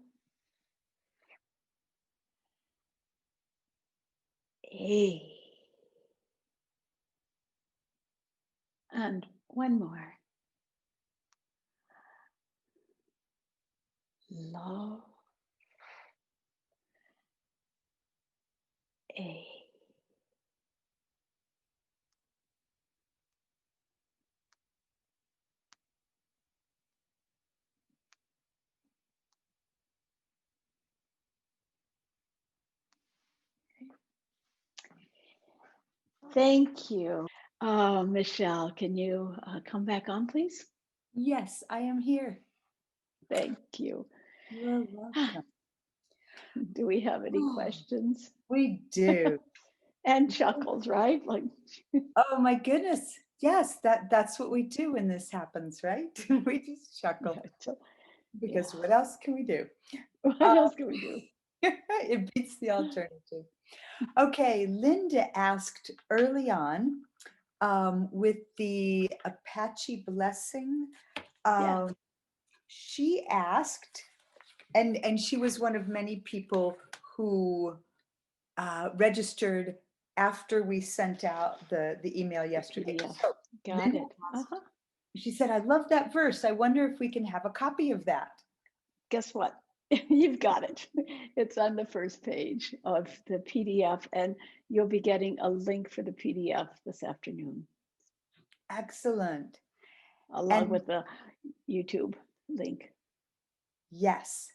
A, and one more. Love. A. Thank you. Michelle, can you come back on, please? Yes, I am here. Thank you. You are welcome. Do we have any Oh, questions? we do. And chuckles, right? Like, Oh my goodness. Yes, that's what we do when this happens, right? We just chuckle yeah, so, yeah. because what else can we do? What else can we do? It beats the alternative. Okay, Linda asked early on with the Apache blessing. Yeah. Um, she asked, and she was one of many people who registered after we sent out the email The yesterday. PDF. So Got Linda it. asked, Uh-huh. she said, I love that verse. I wonder if we can have a copy of that. Guess what? You've got it. It's on the first page of the PDF, and you'll be getting a link for the PDF this afternoon, Excellent. along And with the YouTube link. yes.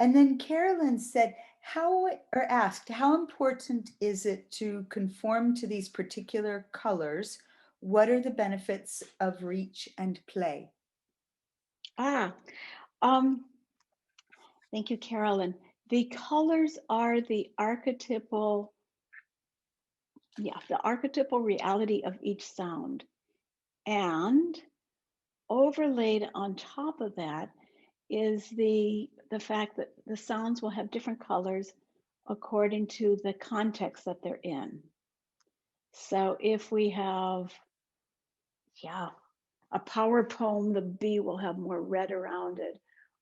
And then Carolyn said, how, or asked, how important is it to conform to these particular colors? What are the benefits of reach and play? Ah, um, thank you, Carolyn. The colors are the archetypal, yeah, the archetypal reality of each sound. And overlaid on top of that is the fact that the sounds will have different colors according to the context that they're in. So if we have, yeah, a power poem, the B will have more red around it.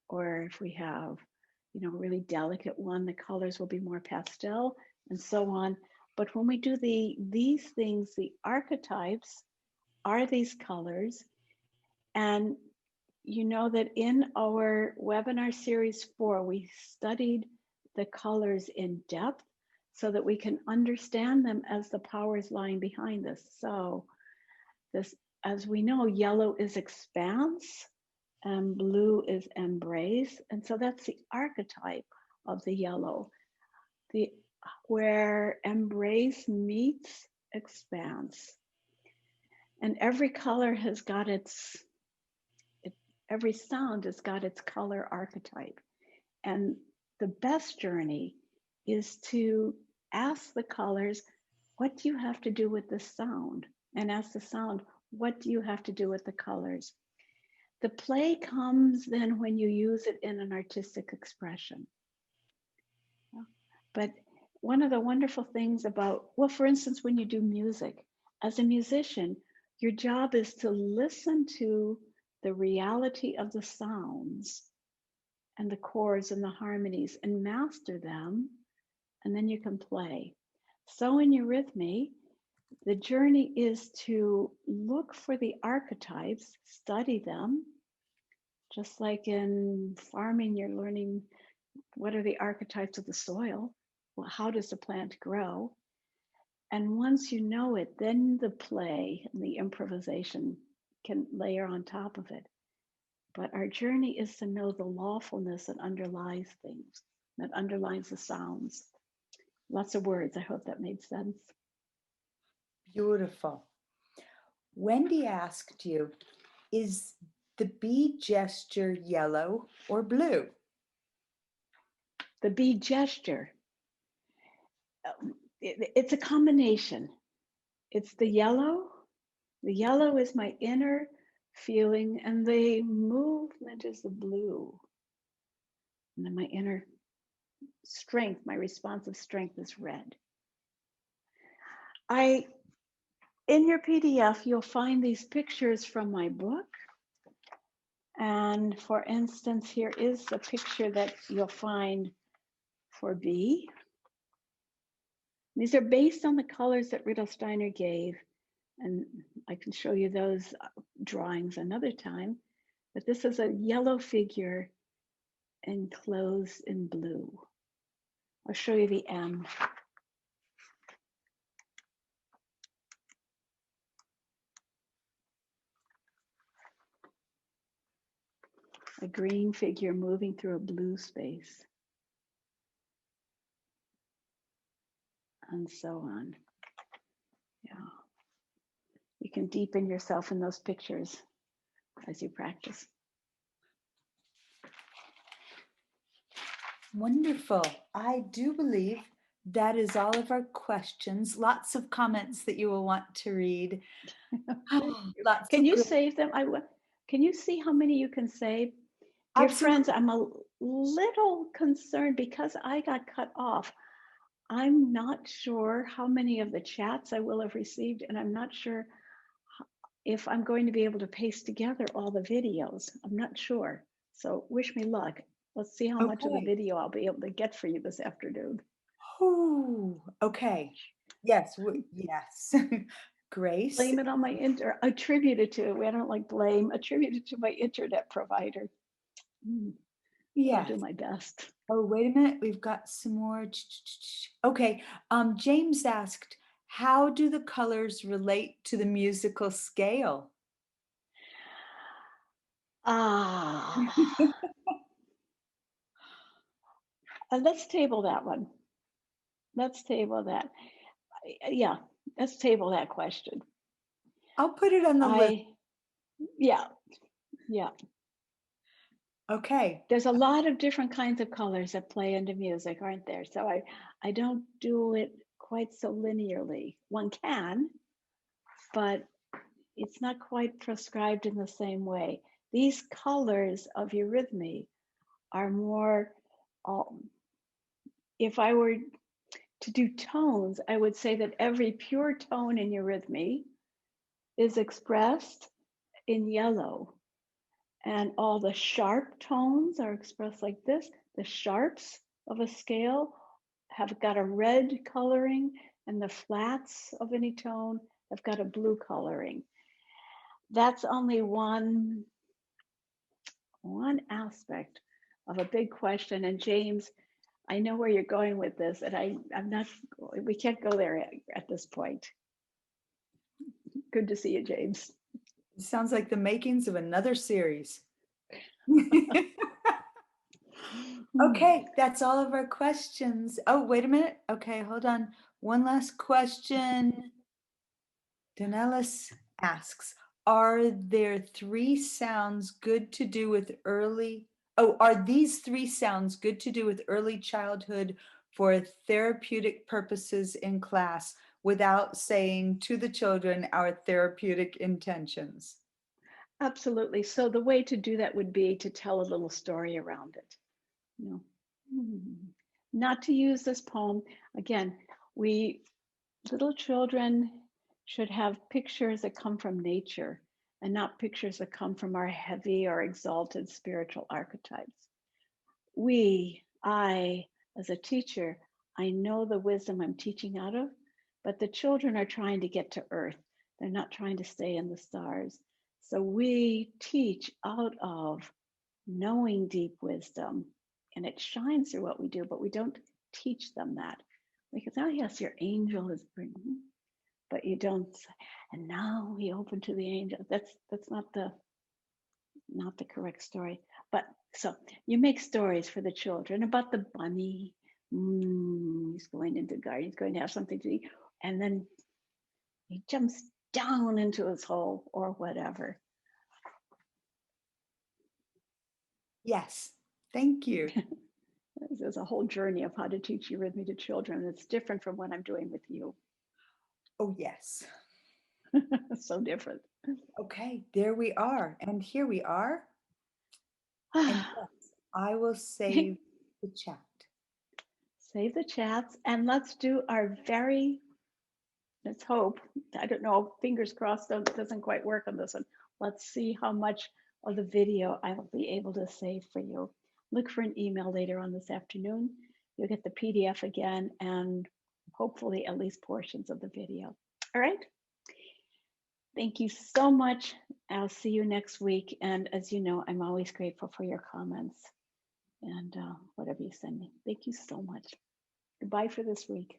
Or if we have, you know, a really delicate one, the colors will be more pastel and so on. But when we do these things, the archetypes are these colors. And you know that in our webinar series 4, we studied the colors in depth so that we can understand them as the powers lying behind this. So this, as we know, yellow is expanse and blue is embrace. And so that's the archetype of the yellow, the where embrace meets expanse. And every color has got every sound has got its color archetype. And the best journey is to ask the colors, what do you have to do with this sound? And ask the sound, what do you have to do with the colors? The play comes then when you use it in an artistic expression. But one of the wonderful things about, well, for instance, when you do music, as a musician, your job is to listen to the reality of the sounds and the chords and the harmonies and master them, and then you can play. So in eurythmy, the journey is to look for the archetypes, study them, just like in farming, you're learning what are the archetypes of the soil? Well, how does the plant grow? And once you know it, then the play and the improvisation can layer on top of it. But our journey is to know the lawfulness that underlies things, that underlies the sounds. Lots of words. I hope that made sense. Beautiful. Wendy asked you, is the B gesture yellow or blue? The B gesture, it's a combination. It's the yellow. The yellow is my inner feeling, and the movement is the blue. And then my inner strength, my responsive strength is red. In your PDF, you'll find these pictures from my book. And for instance, here is the picture that you'll find for B. These are based on the colors that Rudolf Steiner gave. And I can show you those drawings another time. But this is a yellow figure enclosed in blue. I'll show you the M. A green figure moving through a blue space, and so on. Yeah. You can deepen yourself in those pictures as you practice. Wonderful. I do believe that is all of our questions. Lots of comments that you will want to read. Thank Oh, you. lots Can of you good. save them? Can you see how many you can save? Dear friends, Absolutely. I'm a little concerned because I got cut off. I'm not sure how many of the chats I will have received, and I'm not sure if I'm going to be able to paste together all the videos. I'm not sure. So wish me luck. Let's see how much of the Okay. video I'll be able to get for you this afternoon. Ooh, okay. Yes, yes. Grace, Blame it on my attribute it to, I don't like blame, attribute it to my internet provider. Mm, I'll do yes. my best. Oh, wait a minute. We've got some more. Okay. James asked, how do the colors relate to the musical scale? Ah, let's table that one. Let's table that. Yeah, let's table that question. I'll put it on the list. I, yeah, yeah. Okay. There's a lot of different kinds of colors that play into music, aren't there? So I don't do it quite so linearly. One can, but it's not quite prescribed in the same way. These colors of eurythmy are more, um, if I were to do tones, I would say that every pure tone in eurythmy is expressed in yellow, and all the sharp tones are expressed like this. The sharps of a scale have got a red coloring, and the flats of any tone have got a blue coloring. That's only one aspect of a big question. And James, I know where you're going with this, and I'm not, we can't go there at this point. Good to see you, James. It sounds like the makings of another series. Hmm. Okay, that's all of our questions. Oh, wait a minute. Okay, hold on. One last question. Danellis asks, are there three sounds good to do with early? Oh, are these three sounds good to do with early childhood for therapeutic purposes in class without saying to the children our therapeutic intentions? Absolutely. So the way to do that would be to tell a little story around it. You know, not to use this poem again. We little children should have pictures that come from nature and not pictures that come from our heavy or exalted spiritual archetypes. I, as a teacher, I know the wisdom I'm teaching out of, but the children are trying to get to earth. They're not trying to stay in the stars. So we teach out of knowing deep wisdom, and it shines through what we do, but we don't teach them that. We can say, oh, yes, your angel is bringing, but you don't say, and now we open to the angel. That's not the correct story. But so you make stories for the children about the bunny. He's going into the garden, he's going to have something to eat. And then he jumps down into his hole or whatever. Yes, thank you. There's a whole journey of how to teach eurythmy to children. It's different from what I'm doing with you. Oh, yes. So different. Okay, there we are. And here we are. And yes, I will save the chat. Save the chats and let's do our let's hope, I don't know, fingers crossed, it doesn't quite work on this one. Let's see how much of the video I will be able to save for you. Look for an email later on this afternoon. You'll get the PDF again and hopefully at least portions of the video. All right. Thank you so much. I'll see you next week. And as you know, I'm always grateful for your comments and whatever you send me. Thank you so much. Goodbye for this week.